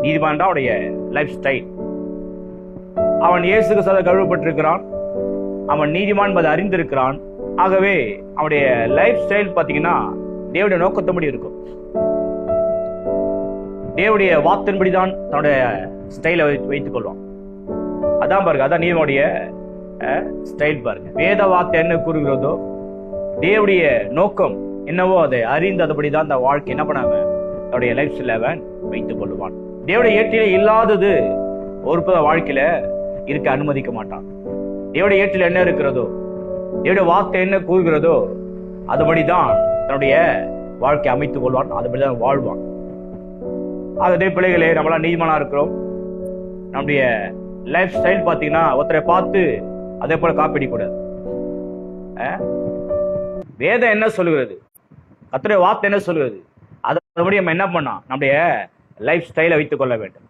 நீதிமான் தான் அவனுடைய லைஃப் ஸ்டைல். அவன் இயேசுக்கு சத கழுவப்பட்டிருக்கிறான், அவன் நீதிமான் என்பதை அறிந்திருக்கிறான். ஆகவே அவனுடைய லைஃப் ஸ்டைல் பார்த்தீங்கன்னா தேவனுடைய நோக்கத்தபடி இருக்கும். தேவனுடைய வார்த்தையின்படி தான் தன்னுடைய ஸ்டைலை வைத்துக் கொள்வான். அதான் பாருங்க, அதான் நீதிமானுடைய ஸ்டைல் பாருங்க. வேத வார்த்தை என்ன கூறுகிறதோ, தேவனுடைய நோக்கம் என்னவோ அதை அறிந்து அதுபடி தான் அந்த வாழ்க்கை என்ன பண்ணாம அவருடைய லைஃப் ஸ்டைல அவன் வைத்துக் கொள்வான். தேவனுடைய ஏற்றிலே இல்லாதது ஒரு வாழ்க்கையில இருக்க அனுமதிக்க மாட்டான். தேவனுடைய ஏற்றில் என்ன இருக்கிறதோ, தேவனுடைய வார்த்தை என்ன கூறுகிறதோ அதுபடிதான் தன்னுடைய வாழ்க்கை அமைத்துக் கொள்வான், அதுபடிதான் வாழ்வான். அதே பிள்ளைகளே, நம்மளாம் நீதிமானா இருக்கிறோம். நம்முடைய லைஃப் ஸ்டைல் பார்த்தீங்கன்னா ஒருத்தரை பார்த்து அதே போல காப்பிடக்கூடாது. வேதம் என்ன சொல்லுகிறது, கர்த்தருடைய வார்த்தை என்ன சொல்லுகிறது, அதபடி நம்ம என்ன பண்ணோம், நம்முடைய லைஃப் ஸ்டைலை வைத்துக் கொள்ள வேண்டும்.